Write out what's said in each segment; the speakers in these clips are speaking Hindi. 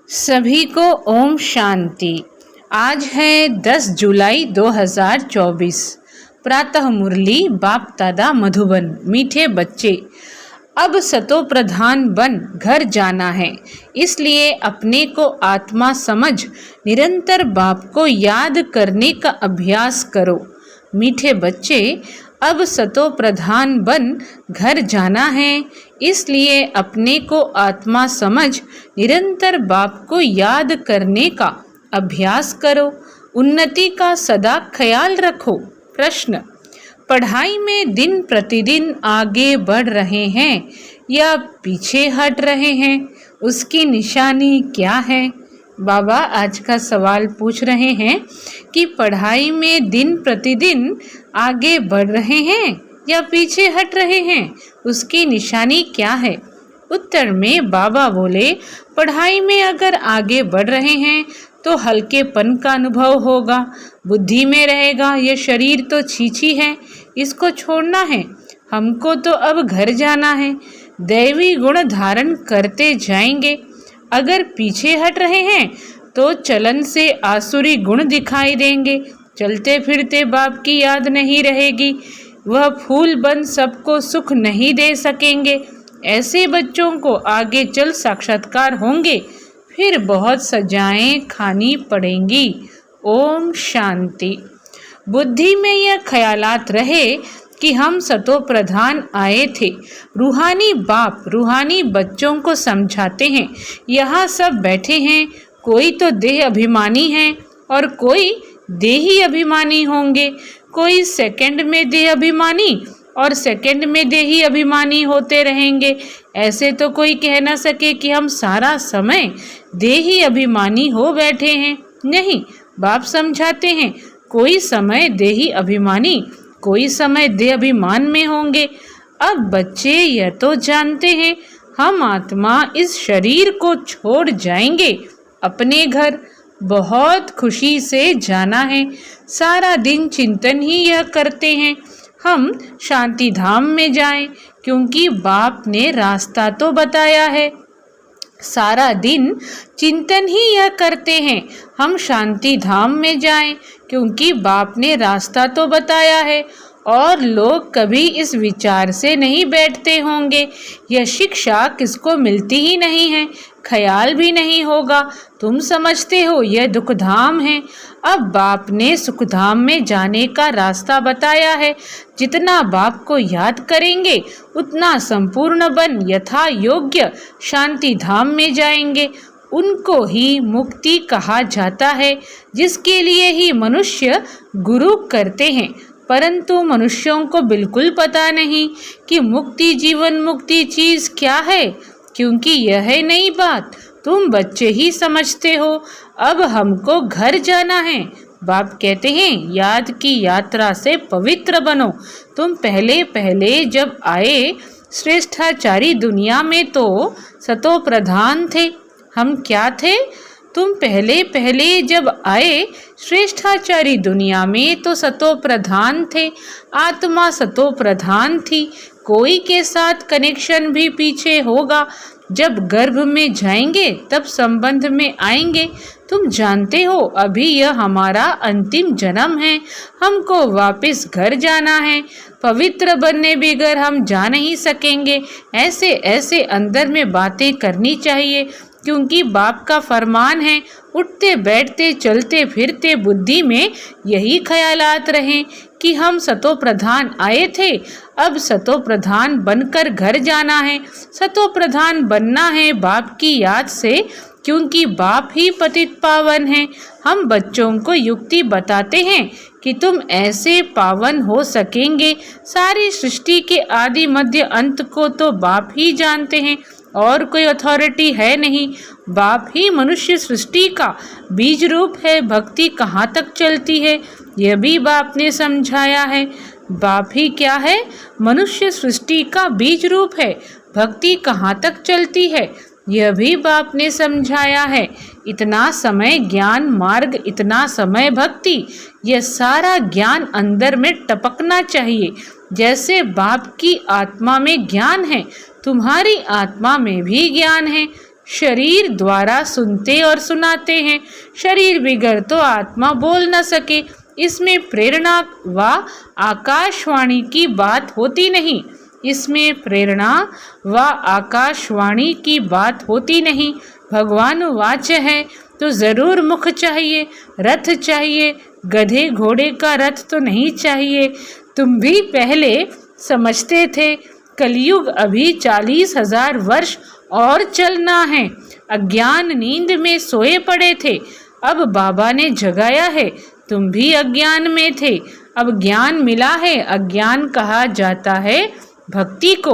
सभी को ओम शांति। आज है 10 जुलाई 2024। प्रातः मुरली बाप दादा मधुबन। मीठे बच्चे, अब सतो प्रधान बन घर जाना है, इसलिए अपने को आत्मा समझ निरंतर बाप को याद करने का अभ्यास करो। मीठे बच्चे, अब सतो प्रधान बन घर जाना है, इसलिए अपने को आत्मा समझ निरंतर बाप को याद करने का अभ्यास करो। उन्नति का सदा ख्याल रखो। प्रश्न, पढ़ाई में दिन प्रतिदिन आगे बढ़ रहे हैं या पीछे हट रहे हैं, उसकी निशानी क्या है? बाबा आज का सवाल पूछ रहे हैं कि पढ़ाई में दिन प्रतिदिन आगे बढ़ रहे हैं या पीछे हट रहे हैं, उसकी निशानी क्या है? उत्तर में बाबा बोले, पढ़ाई में अगर आगे बढ़ रहे हैं तो हल्केपन का अनुभव होगा, बुद्धि में रहेगा यह शरीर तो छीछी है, इसको छोड़ना है, हमको तो अब घर जाना है। दैवी गुण धारण करते जाएंगे। अगर पीछे हट रहे हैं तो चलन से आसुरी गुण दिखाई देंगे, चलते फिरते बाप की याद नहीं रहेगी, वह फूल बन सबको सुख नहीं दे सकेंगे। ऐसे बच्चों को आगे चल साक्षात्कार होंगे, फिर बहुत सजाएं खानी पड़ेंगी। ओम शांति। बुद्धि में यह ख्यालात रहे कि हम सतो प्रधान आए थे। रूहानी बाप रूहानी बच्चों को समझाते हैं। यहाँ सब बैठे हैं, कोई तो देह अभिमानी है और कोई देही अभिमानी होंगे, कोई सेकंड में देह अभिमानी और सेकंड में देही अभिमानी होते रहेंगे। ऐसे तो कोई कह ना सके कि हम सारा समय देही अभिमानी हो बैठे हैं। नहीं, बाप समझाते हैं कोई समय देही अभिमानी, कोई समय देह अभिमान में होंगे। अब बच्चे यह तो जानते हैं हम आत्मा इस शरीर को छोड़ जाएंगे, अपने घर बहुत खुशी से जाना है। सारा दिन चिंतन ही यह करते हैं हम शांति धाम में जाएं, क्योंकि बाप ने रास्ता तो बताया है। सारा दिन चिंतन ही यह करते हैं हम शांति धाम में जाएं, क्योंकि बाप ने रास्ता तो बताया है। और लोग कभी इस विचार से नहीं बैठते होंगे, यह शिक्षा किसको मिलती ही नहीं है, ख्याल भी नहीं होगा। तुम समझते हो यह दुखधाम है। अब बाप ने सुखधाम में जाने का रास्ता बताया है। जितना बाप को याद करेंगे उतना संपूर्ण बन यथा योग्य शांति धाम में जाएंगे। उनको ही मुक्ति कहा जाता है, जिसके लिए ही मनुष्य गुरु करते हैं। परंतु मनुष्यों को बिल्कुल पता नहीं कि मुक्ति जीवन मुक्ति चीज़ क्या है, क्योंकि यह है नई बात। तुम बच्चे ही समझते हो। अब हमको घर जाना है। बाप कहते हैं याद की यात्रा से पवित्र बनो। तुम पहले पहले जब आए श्रेष्ठाचारी दुनिया में तो सतो प्रधान थे। हम क्या थे? तुम पहले पहले जब आए श्रेष्ठाचारी दुनिया में तो सतो प्रधान थे, आत्मा सतो प्रधान थी। कोई के साथ कनेक्शन भी पीछे होगा। जब गर्भ में जाएंगे तब संबंध में आएंगे। तुम जानते हो अभी यह हमारा अंतिम जन्म है, हमको वापस घर जाना है। पवित्र बनने बगैर हम जा नहीं सकेंगे। ऐसे ऐसे अंदर में बातें करनी चाहिए, क्योंकि बाप का फरमान है उठते बैठते चलते फिरते बुद्धि में यही ख्यालात रहें कि हम सतो प्रधान आए थे, अब सतो प्रधान बनकर घर जाना है। सतो प्रधान बनना है बाप की याद से, क्योंकि बाप ही पतित पावन है। हम बच्चों को युक्ति बताते हैं कि तुम ऐसे पावन हो सकेंगे। सारी सृष्टि के आदि मध्य अंत को तो बाप ही जानते हैं, और कोई अथॉरिटी है नहीं। बाप ही मनुष्य सृष्टि का बीज रूप है। भक्ति कहाँ तक चलती है यह भी बाप ने समझाया है। बाप ही क्या है? मनुष्य सृष्टि का बीज रूप है। भक्ति कहाँ तक चलती है यह भी बाप ने समझाया है। इतना समय ज्ञान मार्ग, इतना समय भक्ति, यह सारा ज्ञान अंदर में टपकना चाहिए। जैसे बाप की आत्मा में ज्ञान है, तुम्हारी आत्मा में भी ज्ञान है। शरीर द्वारा सुनते और सुनाते हैं। शरीर बिगड़ तो आत्मा बोल न सके, इसमें प्रेरणा व आकाशवाणी की बात होती नहीं। इसमें प्रेरणा व आकाशवाणी की बात होती नहीं। भगवान वाच है तो जरूर मुख चाहिए, रथ चाहिए, गधे घोड़े का रथ तो नहीं चाहिए। तुम भी पहले समझते थे कलयुग अभी 40,000 वर्ष और चलना है। अज्ञान नींद में सोए पड़े थे, अब बाबा ने जगाया है। तुम भी अज्ञान में थे, अब ज्ञान मिला है। अज्ञान कहा जाता है भक्ति को।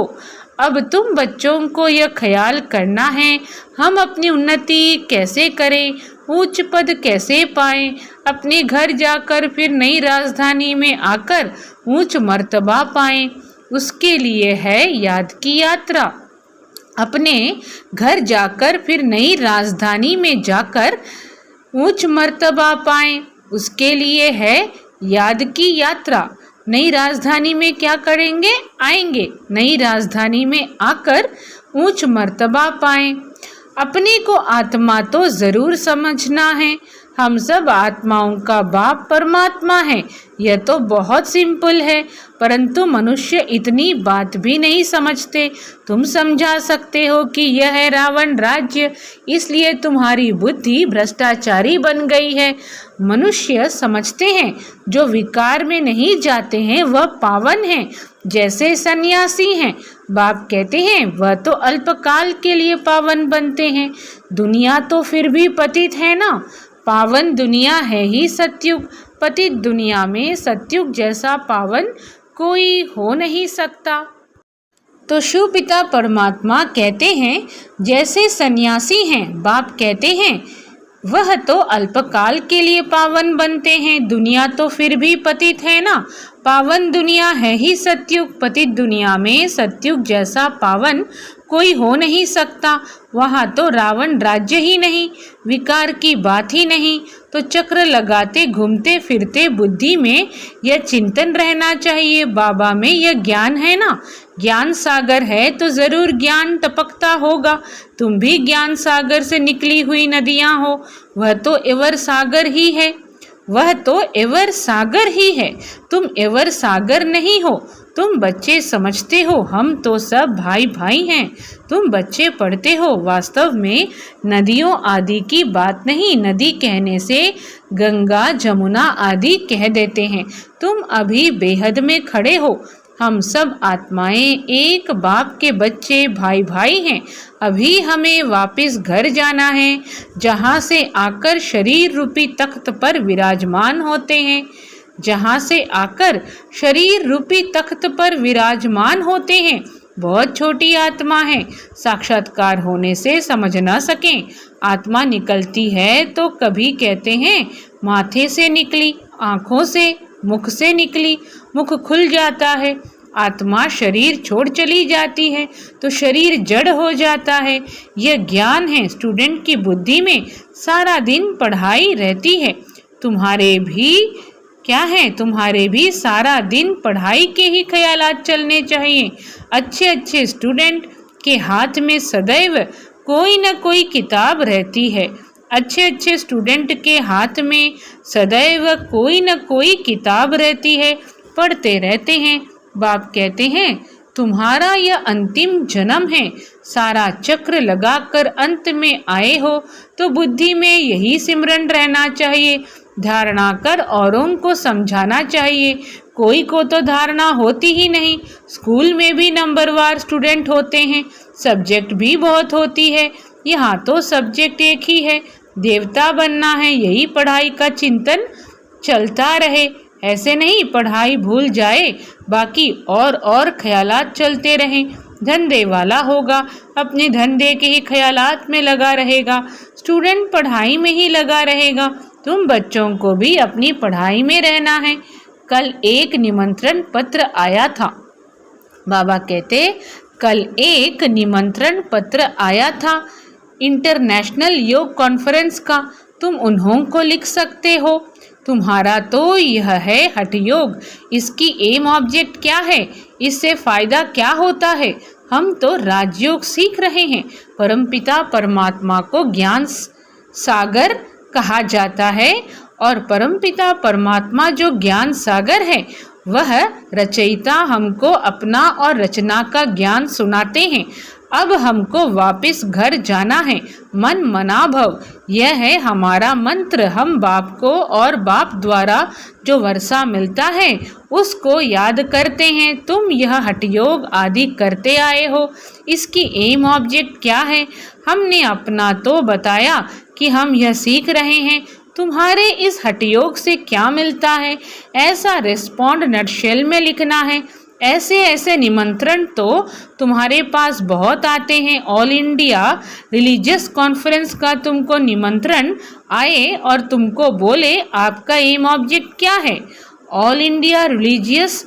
अब तुम बच्चों को यह ख्याल करना है हम अपनी उन्नति कैसे करें, उच्च पद कैसे पाएं, अपने घर जाकर फिर नई राजधानी में आकर ऊंच मर्तबा पाएं। उसके लिए है याद की यात्रा। अपने घर जाकर फिर नई राजधानी में जाकर ऊंच मर्तबा पाएं, उसके लिए है याद की यात्रा। नई राजधानी में क्या करेंगे? आएंगे नई राजधानी में आकर ऊंच मर्तबा पाएं। अपने को आत्मा तो जरूर समझना है। हम सब आत्माओं का बाप परमात्मा है। यह तो बहुत सिंपल है, परंतु मनुष्य इतनी बात भी नहीं समझते। तुम समझा सकते हो कि यह है रावण राज्य, इसलिए तुम्हारी बुद्धि भ्रष्टाचारी बन गई है। मनुष्य समझते हैं जो विकार में नहीं जाते हैं वह पावन हैं, जैसे सन्यासी हैं। बाप कहते हैं वह तो अल्पकाल के लिए पावन बनते हैं। दुनिया तो फिर भी पतित है ना। पावन दुनिया है ही सतयुग। पतित दुनिया में सतयुग जैसा पावन कोई हो नहीं सकता। तो शिव पिता परमात्मा कहते हैं जैसे सन्यासी हैं, बाप कहते हैं वह तो अल्पकाल के लिए पावन बनते हैं। दुनिया तो फिर भी पतित है ना। पावन दुनिया है ही सतयुग। पतित दुनिया में सतयुग जैसा पावन कोई हो नहीं सकता। वहाँ तो रावण राज्य ही नहीं, विकार की बात ही नहीं। तो चक्र लगाते घूमते फिरते बुद्धि में यह चिंतन रहना चाहिए, बाबा में यह ज्ञान है ना। ज्ञान सागर है तो जरूर ज्ञान टपकता होगा। तुम भी ज्ञान सागर से निकली हुई नदियां हो। वह तो एवर सागर ही है, वह तो एवर सागर ही है। तुम एवर सागर नहीं हो। तुम बच्चे समझते हो हम तो सब भाई भाई हैं। तुम बच्चे पढ़ते हो, वास्तव में नदियों आदि की बात नहीं। नदी कहने से गंगा जमुना आदि कह देते हैं। तुम अभी बेहद में खड़े हो। हम सब आत्माएं एक बाप के बच्चे भाई भाई हैं। अभी हमें वापस घर जाना है, जहाँ से आकर शरीर रूपी तख्त पर विराजमान होते हैं। जहाँ से आकर शरीर रूपी तख्त पर विराजमान होते हैं। बहुत छोटी आत्मा है, साक्षात्कार होने से समझ न सकें। आत्मा निकलती है तो कभी कहते हैं माथे से निकली, आँखों से, मुख से निकली। मुख खुल जाता है, आत्मा शरीर छोड़ चली जाती है तो शरीर जड़ हो जाता है। यह ज्ञान है। स्टूडेंट की बुद्धि में सारा दिन पढ़ाई रहती है। तुम्हारे भी क्या है? तुम्हारे भी सारा दिन पढ़ाई के ही ख्यालात चलने चाहिए। अच्छे अच्छे स्टूडेंट के हाथ में सदैव कोई न कोई किताब रहती है। अच्छे अच्छे स्टूडेंट के हाथ में सदैव कोई न कोई किताब रहती है, पढ़ते रहते हैं। बाप कहते हैं तुम्हारा यह अंतिम जन्म है। सारा चक्र लगाकर अंत में आए हो तो बुद्धि में यही सिमरन रहना चाहिए। धारणा कर औरों को समझाना चाहिए। कोई को तो धारणा होती ही नहीं। स्कूल में भी नंबरवार स्टूडेंट होते हैं, सब्जेक्ट भी बहुत होती है। यहाँ तो सब्जेक्ट एक ही है, देवता बनना है। यही पढ़ाई का चिंतन चलता रहे। ऐसे नहीं पढ़ाई भूल जाए, बाकी और ख्यालात चलते रहें। धंधे वाला होगा, अपने धंधे के ही ख्यालात में लगा रहेगा। स्टूडेंट पढ़ाई में ही लगा रहेगा। तुम बच्चों को भी अपनी पढ़ाई में रहना है। कल एक निमंत्रण पत्र आया था। बाबा कहते कल एक निमंत्रण पत्र आया था इंटरनेशनल योग कॉन्फ्रेंस का। तुम उन्हों को लिख सकते हो। तुम्हारा तो यह है हठ योग। इसकी एम ऑब्जेक्ट क्या है? इससे फ़ायदा क्या होता है? हम तो राजयोग सीख रहे हैं। परमपिता परमात्मा को ज्ञान सागर कहा जाता है और परमपिता परमात्मा जो ज्ञान सागर है वह रचयिता हमको अपना और रचना का ज्ञान सुनाते हैं। अब हमको वापस घर जाना है। मन मना भव, यह है हमारा मंत्र। हम बाप को और बाप द्वारा जो वर्षा मिलता है उसको याद करते हैं। तुम यह हठयोग आदि करते आए हो, इसकी एम ऑब्जेक्ट क्या है? हमने अपना तो बताया कि हम यह सीख रहे हैं। तुम्हारे इस हठयोग से क्या मिलता है, ऐसा रिस्पॉन्ड नटशेल में लिखना है। ऐसे ऐसे निमंत्रण तो तुम्हारे पास बहुत आते हैं। ऑल इंडिया रिलीजियस कॉन्फ्रेंस का तुमको निमंत्रण आए और तुमको बोले आपका एम ऑब्जेक्ट क्या है। ऑल इंडिया रिलीजियस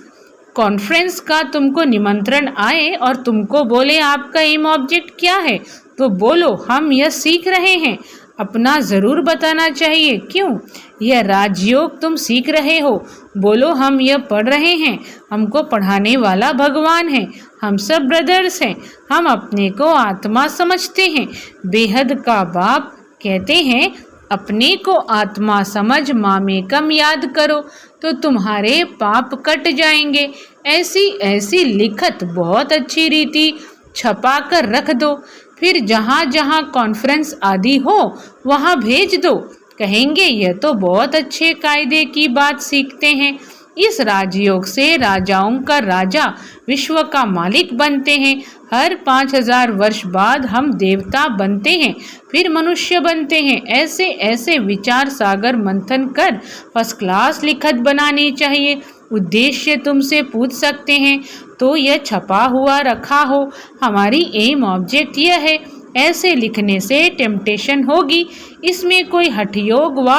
कॉन्फ्रेंस का तुमको निमंत्रण आए और तुमको बोले आपका एम ऑब्जेक्ट क्या है, तो बोलो हम यह सीख रहे हैं। अपना ज़रूर बताना चाहिए। क्यों? यह राजयोग तुम सीख रहे हो। बोलो हम यह पढ़ रहे हैं। हमको पढ़ाने वाला भगवान है। हम सब ब्रदर्स हैं। हम अपने को आत्मा समझते हैं। बेहद का बाप कहते हैं अपने को आत्मा समझ मामेकम याद करो तो तुम्हारे पाप कट जाएंगे। ऐसी ऐसी लिखत बहुत अच्छी रीति छपा कर रख दो, फिर जहाँ जहाँ कॉन्फ्रेंस आदि हो वहाँ भेज दो। कहेंगे यह तो बहुत अच्छे कायदे की बात सीखते हैं। इस राजयोग से राजाओं का राजा विश्व का मालिक बनते हैं। हर 5000 वर्ष बाद हम देवता बनते हैं, फिर मनुष्य बनते हैं। ऐसे ऐसे विचार सागर मंथन कर फर्स्ट क्लास लिखत बनानी चाहिए। उद्देश्य तुमसे पूछ सकते हैं तो यह छपा हुआ रखा हो। हमारी एम ऑब्जेक्ट यह है। ऐसे लिखने से टेम्पटेशन होगी। इसमें कोई हठयोग व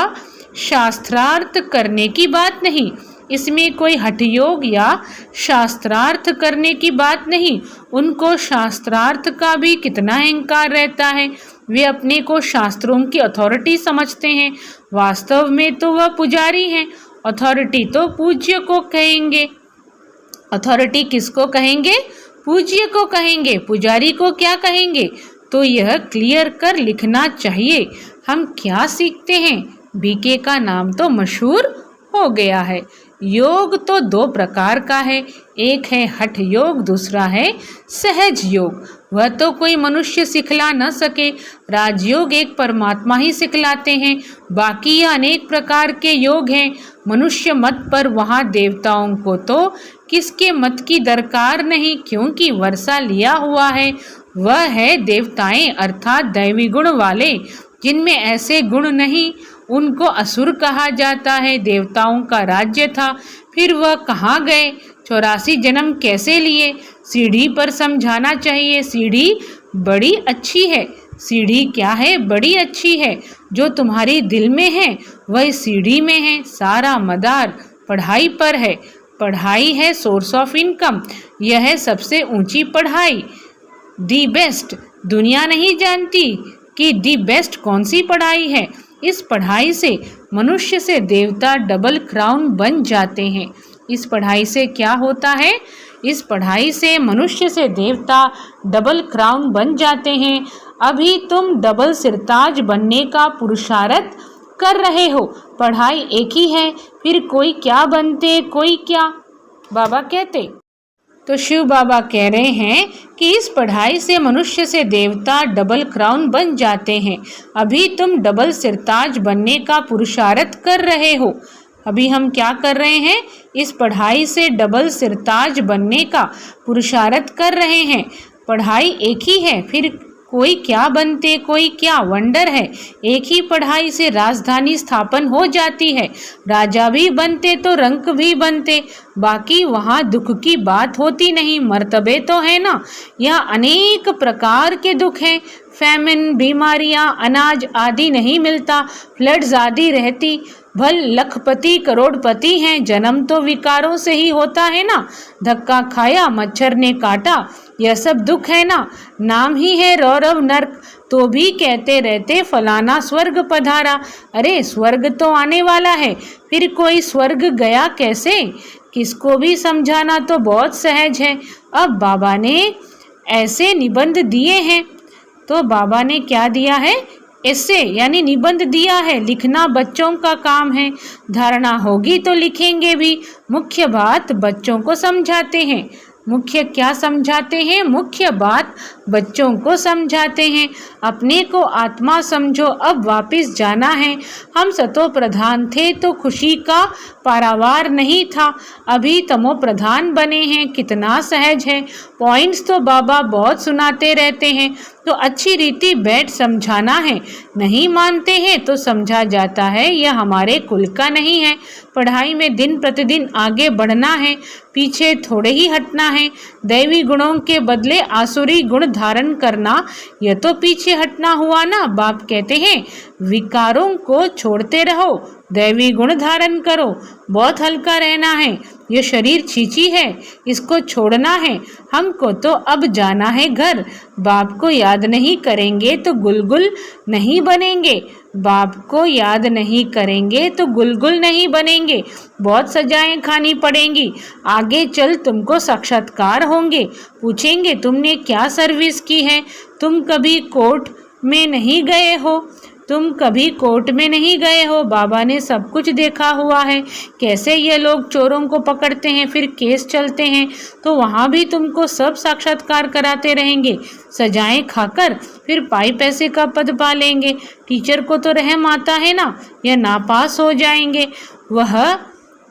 शास्त्रार्थ करने की बात नहीं। इसमें कोई हठयोग या शास्त्रार्थ करने की बात नहीं। उनको शास्त्रार्थ का भी कितना अहंकार रहता है। वे अपने को शास्त्रों की अथॉरिटी समझते हैं। वास्तव में तो वह पुजारी हैं। अथॉरिटी तो पूज्य को कहेंगे। अथॉरिटी किसको कहेंगे? पूज्य को कहेंगे। पुजारी को क्या कहेंगे? तो यह क्लियर कर लिखना चाहिए। हम क्या सीखते हैं? बीके का नाम तो मशहूर हो गया है। योग तो 2 प्रकार का है। एक है हठ योग, दूसरा है सहज योग। वह तो कोई मनुष्य सिखला न सके। राजयोग एक परमात्मा ही सिखलाते हैं। बाकी अनेक प्रकार के योग हैं। मनुष्य मत पर वहाँ देवताओं को तो किसके मत की दरकार नहीं, क्योंकि वर्षा लिया हुआ है। वह है देवताएं अर्थात दैवी गुण वाले। जिनमें ऐसे गुण नहीं उनको असुर कहा जाता है। देवताओं का राज्य था, फिर वह कहाँ गए? 84 जन्म कैसे लिए? सीढ़ी पर समझाना चाहिए। सीढ़ी बड़ी अच्छी है। सीढ़ी क्या है? बड़ी अच्छी है। जो तुम्हारी दिल में है वह सीढ़ी में है। सारा मदार पढ़ाई पर है। पढ़ाई है सोर्स ऑफ इनकम। यह है सबसे ऊंची पढ़ाई। The best. दुनिया नहीं जानती कि दी बेस्ट कौन सी पढ़ाई है। इस पढ़ाई से मनुष्य से देवता डबल क्राउन बन जाते हैं। इस पढ़ाई से क्या होता है? इस पढ़ाई से मनुष्य से देवता डबल क्राउन बन जाते हैं। अभी तुम डबल सिरताज बनने का पुरुषार्थ कर रहे हो। पढ़ाई एक ही है, फिर कोई क्या बनते कोई क्या, बाबा कहते। तो शिव बाबा कह रहे हैं कि इस पढ़ाई से मनुष्य से देवता डबल क्राउन बन जाते हैं। अभी तुम डबल सिरताज बनने का पुरुषार्थ कर रहे हो। अभी हम क्या कर रहे हैं? इस पढ़ाई से डबल सिरताज बनने का पुरुषार्थ कर रहे हैं। पढ़ाई एक ही है, फिर कोई क्या बनते कोई क्या, वंडर है। एक ही पढ़ाई से राजधानी स्थापन हो जाती है। राजा भी बनते तो रंक भी बनते। बाकी वहाँ दुख की बात होती नहीं। मर्तबे तो है ना। यहाँ अनेक प्रकार के दुख हैं। फैमिन, बीमारियाँ, अनाज आदि नहीं मिलता। फ्लड्स आदि रहती। भल लखपति करोड़पति हैं। जन्म तो विकारों से ही होता है ना। धक्का खाया, मच्छर ने काटा, यह सब दुख है ना। नाम ही है रौरव नर्क, तो भी कहते रहते फलाना स्वर्ग पधारा। अरे स्वर्ग तो आने वाला है, फिर कोई स्वर्ग गया कैसे? किसको भी समझाना तो बहुत सहज है। अब बाबा ने ऐसे निबंध दिए हैं। तो बाबा ने क्या दिया है? ऐसे यानी निबंध दिया है। लिखना बच्चों का काम है। धारणा होगी तो लिखेंगे भी। मुख्य बात बच्चों को समझाते हैं। मुख्य क्या समझाते हैं? मुख्य बात बच्चों को समझाते हैं। अपने को आत्मा समझो, अब वापस जाना है। हम सतो प्रधान थे तो खुशी का पारावार नहीं था, अभी तमो प्रधान बने हैं, कितना सहज है। पॉइंट्स तो बाबा बहुत सुनाते रहते हैं, तो अच्छी रीति बैठ समझाना है। नहीं मानते हैं तो समझा जाता है यह हमारे कुल का नहीं है। पढ़ाई में दिन प्रतिदिन आगे बढ़ना है, पीछे थोड़े ही हटना है। दैवी गुणों के बदले आसुरी गुण धारण करना, यह तो पीछे हटना हुआ ना। बाप कहते हैं विकारों को छोड़ते रहो, दैवी गुण धारण करो। बहुत हल्का रहना है। ये शरीर छींची है, इसको छोड़ना है। हमको तो अब जाना है घर। बाप को याद नहीं करेंगे तो गुलगुल नहीं बनेंगे। बाप को याद नहीं करेंगे तो गुलगुल नहीं बनेंगे। बहुत सजाएं खानी पड़ेंगी। आगे चल तुमको साक्षात्कार होंगे। पूछेंगे तुमने क्या सर्विस की है। तुम कभी कोर्ट में नहीं गए हो? तुम कभी कोर्ट में नहीं गए हो? बाबा ने सब कुछ देखा हुआ है, कैसे ये लोग चोरों को पकड़ते हैं, फिर केस चलते हैं, तो वहाँ भी तुमको सब साक्षात्कार कराते रहेंगे। सजाएं खाकर फिर पाई पैसे का पद पा लेंगे। टीचर को तो रहम आता है ना, यह नापास हो जाएंगे। वह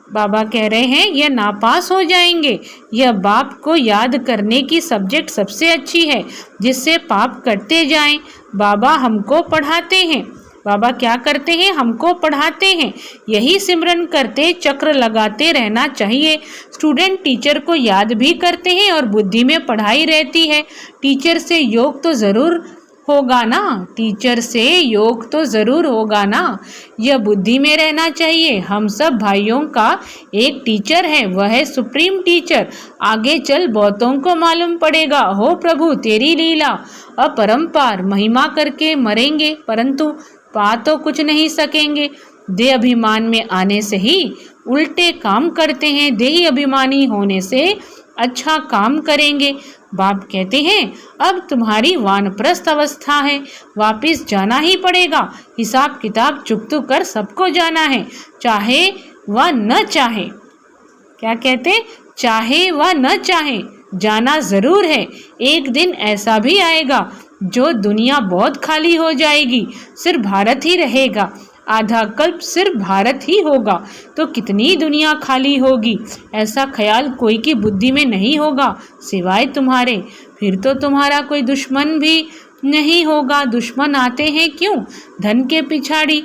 बाबा कह रहे हैं यह नापास हो जाएंगे। यह बाप को याद करने की सब्जेक्ट सबसे अच्छी है, जिससे पाप करते जाएं। बाबा हमको पढ़ाते हैं। बाबा क्या करते हैं? हमको पढ़ाते हैं। यही सिमरन करते चक्र लगाते रहना चाहिए। स्टूडेंट टीचर को याद भी करते हैं और बुद्धि में पढ़ाई रहती है। टीचर से योग तो ज़रूर होगा ना, टीचर से योग तो ज़रूर होगा ना। यह बुद्धि में रहना चाहिए। हम सब भाइयों का एक टीचर है, वह है सुप्रीम टीचर। आगे चल बहुतों को मालूम पड़ेगा, हो प्रभु तेरी लीला अपरंपार। महिमा करके मरेंगे परंतु पा तो कुछ नहीं सकेंगे। देह अभिमान में आने से ही उल्टे काम करते हैं। देही अभिमानी होने से अच्छा काम करेंगे। बाप कहते हैं अब तुम्हारी वानप्रस्थ अवस्था है, वापिस जाना ही पड़ेगा। हिसाब किताब चुकतू कर सबको जाना है, चाहे वह न चाहे। क्या कहते? चाहे वह न चाहे, जाना जरूर है। एक दिन ऐसा भी आएगा जो दुनिया बहुत खाली हो जाएगी, सिर्फ भारत ही रहेगा। आधा कल्प सिर्फ भारत ही होगा तो कितनी दुनिया खाली होगी। ऐसा ख्याल कोई की बुद्धि में नहीं होगा सिवाय तुम्हारे। फिर तो तुम्हारा कोई दुश्मन भी नहीं होगा। दुश्मन आते हैं क्यों? धन के पिछाड़ी।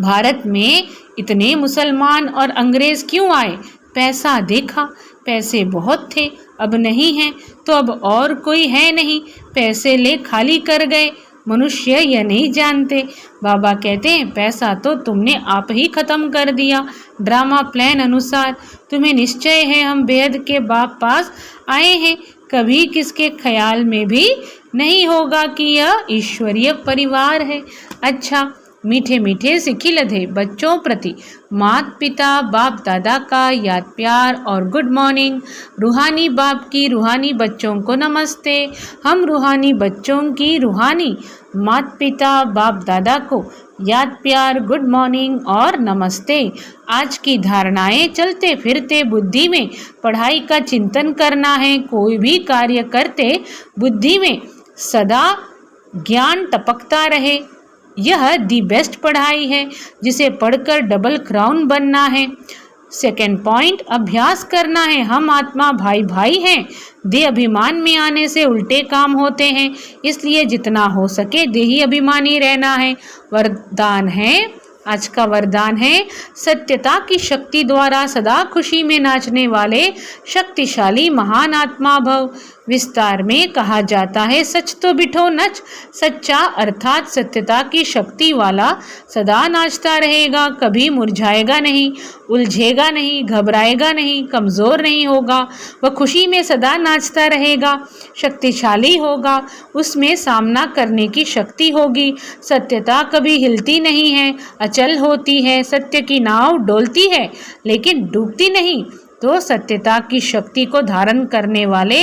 भारत में इतने मुसलमान और अंग्रेज क्यों आए? पैसा देखा, पैसे बहुत थे, अब नहीं हैं तो अब और कोई है नहीं, पैसे ले खाली कर गए। मनुष्य यह नहीं जानते। बाबा कहते हैं पैसा तो तुमने आप ही खत्म कर दिया। ड्रामा प्लान अनुसार तुम्हें निश्चय है हम बेहद के बाप पास आए हैं। कभी किसके ख्याल में भी नहीं होगा कि यह ईश्वरीय परिवार है। अच्छा, मीठे मीठे सिखी लधे बच्चों प्रति माता पिता बाप दादा का याद प्यार और गुड मॉर्निंग। रूहानी बाप की रूहानी बच्चों को नमस्ते। हम रूहानी बच्चों की रूहानी माता पिता बाप दादा को याद प्यार गुड मॉर्निंग और नमस्ते। आज की धारणाएं चलते फिरते बुद्धि में पढ़ाई का चिंतन करना है। कोई भी कार्य करते बुद्धि में सदा ज्ञान टपकता रहे। यह दी बेस्ट पढ़ाई है जिसे पढ़कर डबल क्राउन बनना है। सेकेंड पॉइंट, अभ्यास करना है। हम आत्मा भाई भाई हैं। देह अभिमान में आने से उल्टे काम होते हैं, इसलिए जितना हो सके देही अभिमानी रहना है। वरदान है, आज का वरदान है सत्यता की शक्ति द्वारा सदा खुशी में नाचने वाले शक्तिशाली महान आत्मा भव। विस्तार में कहा जाता है सच तो बिठो नच। सच्चा अर्थात सत्यता की शक्ति वाला सदा नाचता रहेगा, कभी मुरझाएगा नहीं, उलझेगा नहीं, घबराएगा नहीं, कमज़ोर नहीं होगा। वह खुशी में सदा नाचता रहेगा, शक्तिशाली होगा, उसमें सामना करने की शक्ति होगी। सत्यता कभी हिलती नहीं है, अचल होती है। सत्य की नाव डोलती है लेकिन डूबती नहीं। तो सत्यता की शक्ति को धारण करने वाले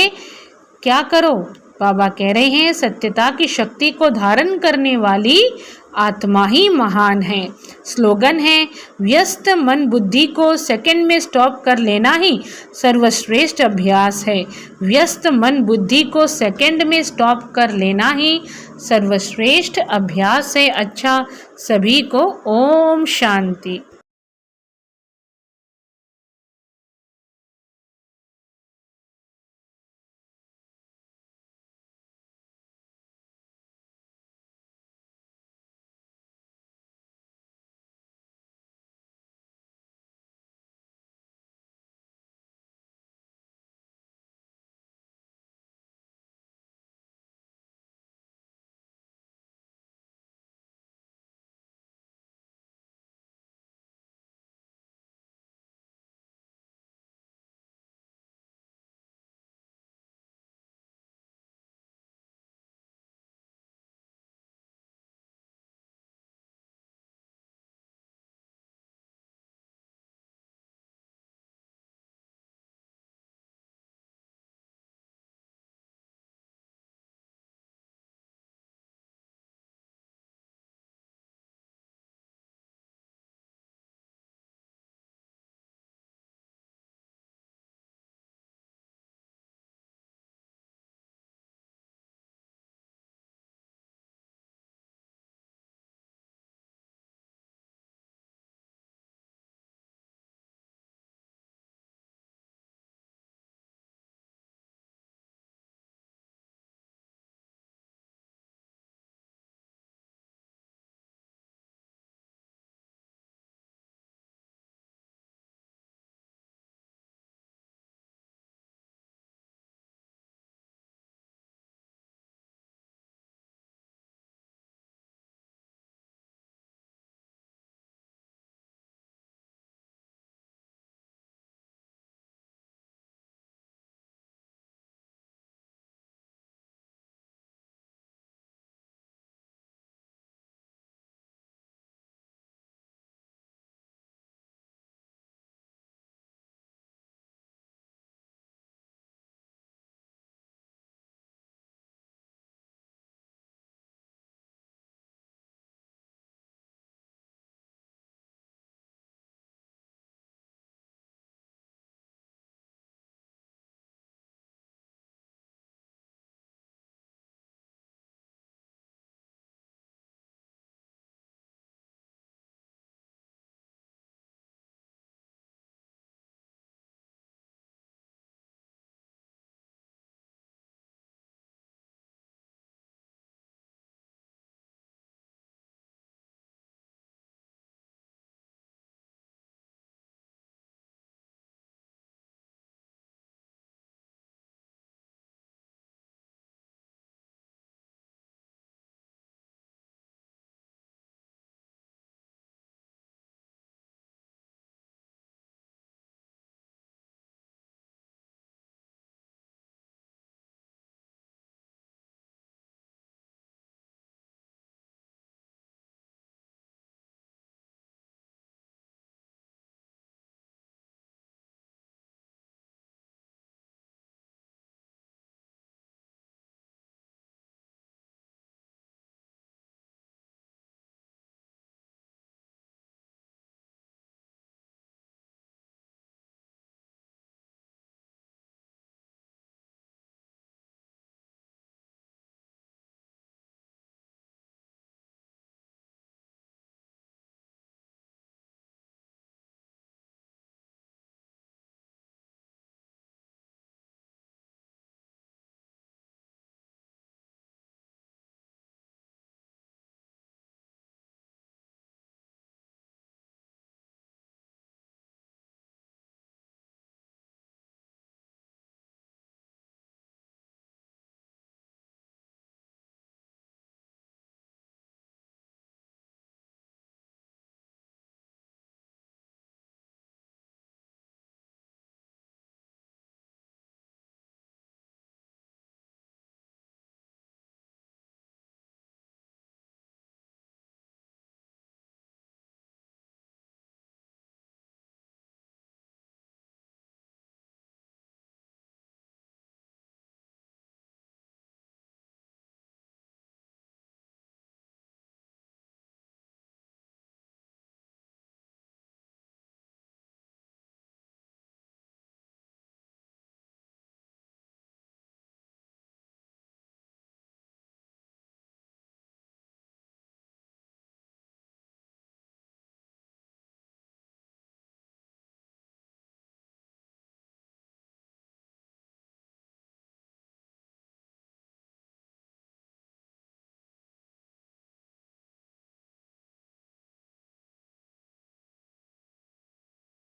क्या करो? बाबा कह रहे हैं सत्यता की शक्ति को धारण करने वाली आत्मा ही महान है। स्लोगन है व्यस्त मन बुद्धि को सेकंड में स्टॉप कर लेना ही सर्वश्रेष्ठ अभ्यास है। व्यस्त मन बुद्धि को सेकंड में स्टॉप कर लेना ही सर्वश्रेष्ठ अभ्यास है। अच्छा, सभी को ओम शांति।